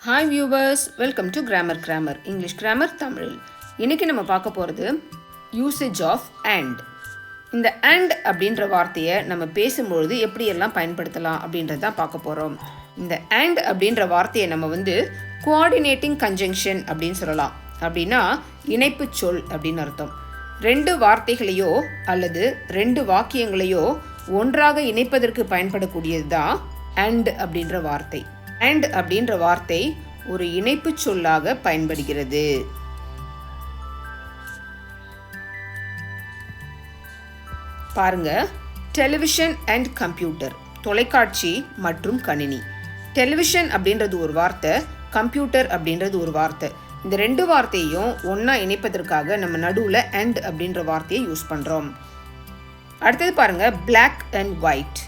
Hi viewers, welcome to Krammer English Grammar Tamil. இன்னைக்கு நம்ம பார்க்க போறது usage of and. இந்த and அப்படின்ற வார்த்தையை நம்ம பேசும்பொழுது எப்படி எல்லாம் பயன்படுத்தலாம் அப்படின்றத தான் பார்க்க போறோம். இந்த and அப்படின்ற வார்த்தையை நம்ம coordinating conjunction அப்படின்னு சொல்லலாம். அப்படின்னா இணைப்பு சொல் அப்படின்னு அர்த்தம். ரெண்டு வார்த்தைகளையோ அல்லது ரெண்டு வாக்கியங்களையோ ஒன்றாக இணைப்பதற்கு பயன்படக்கூடியது தான் and அப்படின்ற வார்த்தை. and அப்படின்ற வார்த்தை ஒரு இணைப்பு சொல்லாக பயன்படுகிறது. பாருங்க, டெலிவிஷன் அண்ட் கம்ப்யூட்டர், தொலைக்காட்சி மற்றும் கணினி. டெலிவிஷன் அப்படின்றது ஒரு வார்த்தை, கம்ப்யூட்டர் அப்படின்றது ஒரு வார்த்தை. இந்த ரெண்டு வார்த்தையும் ஒன்றா இணைப்பதற்காக நம்ம நடுவில் and அப்படின்ற வார்த்தையை யூஸ் பண்ணுறோம். அடுத்தது பாருங்க, பிளாக் அண்ட் ஒயிட்.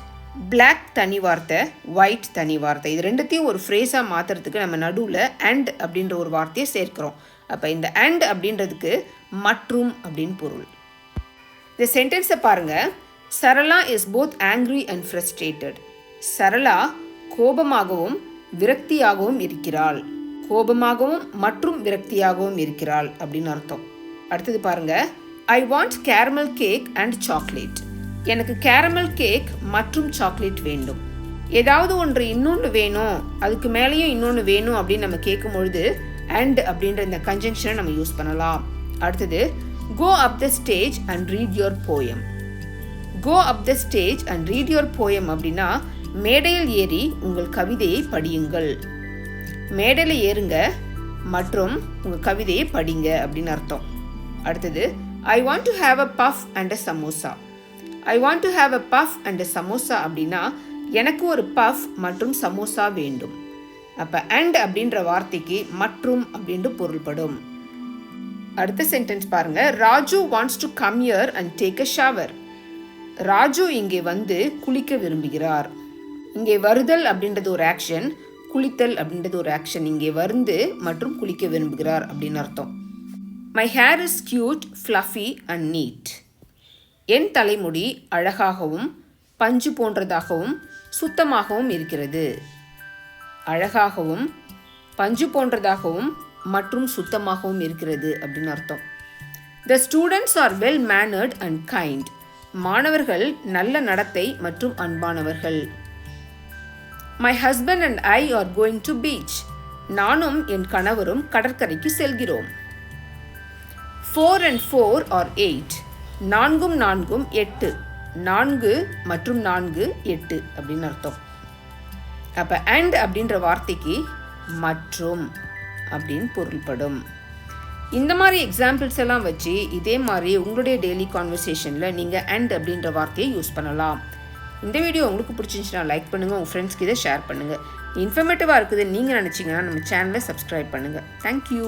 பிளாக் தனி வார்த்தை, ஒயிட் தனி வார்த்தை. இது ரெண்டுத்தையும் ஒரு ஃப்ரேஸாக மாற்றுறதுக்கு நம்ம நடுவில் and அப்படின்ற ஒரு வார்த்தையை சேர்க்கிறோம். அப்போ இந்த and அப்படின்றதுக்கு மற்றும் அப்படின்னு பொருள். இந்த சென்டென்ஸை பாருங்க, Sarala is both angry and frustrated. Sarala கோபமாகவும் விரக்தியாகவும் இருக்கிறாள். கோபமாகவும் மற்றும் விரக்தியாகவும் இருக்கிறாள் அப்படின்னு அர்த்தம். அடுத்தது பாருங்க, I want caramel cake and chocolate. எனக்கு கேரமல் கேக் மற்றும் சாக்லேட் வேண்டும். ஏதாவது ஒன்று இன்னொன்று வேணும், அதுக்கு மேலேயும் இன்னொன்று வேணும் அப்படின்னு நம்ம கேட்கும் பொழுது and அப்படின்ற இந்த கன்ஜங்ஷனை நம்ம யூஸ் பண்ணலாம். அடுத்தது, go up the stage and read your poem. go up the stage and read your poem அப்படின்னா மேடையில் ஏறி உங்கள் கவிதையை படியுங்கள். மேடையில் ஏறுங்க மற்றும் உங்கள் கவிதையை படிங்க அப்படின்னு அர்த்தம். அடுத்தது, I want to have a puff and a samosa. I want to have a puff and a samosa அப்படின்னா எனக்கு ஒரு பஃப் மற்றும் சமோசா வேண்டும். அப்போ and அப்படின்ற வார்த்தைக்கு மற்றும் அப்படின்று பொருள்படும். அடுத்த சென்டென்ஸ் பாருங்க, Raju wants to come here and take a shower. Raju இங்கே வந்து குளிக்க விரும்புகிறார். இங்கே வருதல் அப்படின்றது ஒரு ஆக்ஷன், குளித்தல் அப்படின்றது ஒரு ஆக்ஷன். இங்கே வந்து மற்றும் குளிக்க விரும்புகிறார் அப்படின்னு அர்த்தம். My hair is cute, fluffy and neat. என் தலைமுடி அழகாகவும் பஞ்சு போன்றதாகவும் சுத்தமாகவும் இருக்கிறது. அழகாகவும் பஞ்சு போன்றதாகவும் மற்றும் சுத்தமாகவும் இருக்கிறது அப்படின்னு அர்த்தம். The students are well mannered and kind. மாணவர்கள் நல்ல நடத்தை மற்றும் அன்பானவர்கள். My husband and I are going to beach. நானும் என் கணவரும் கடற்கரைக்கு செல்கிறோம். 4 and 4 are 8. நான்கும் நான்கும் 8. 4 மற்றும் 4 8 அப்படின்னு அர்த்தம். அப்போ and அப்படின்ற வார்த்தைக்கு மற்றும் அப்படின்னு பொருள்படும். இந்த மாதிரி எக்ஸாம்பிள்ஸ் எல்லாம் வச்சு இதே மாதிரி உங்களுடைய டெய்லி கான்வர்சேஷனில் நீங்கள் and அப்படின்ற வார்த்தையை யூஸ் பண்ணலாம். இந்த வீடியோ உங்களுக்கு பிடிச்சிருந்துச்சுன்னா லைக் பண்ணுங்கள், உங்கள் ஃப்ரெண்ட்ஸ்க்கு இதை ஷேர் பண்ணுங்கள். இன்ஃபர்மேட்டிவாக இருக்குது நீங்கள் நினச்சிங்கன்னா நம்ம சேனலை சப்ஸ்கிரைப் பண்ணுங்கள். தேங்க்யூ.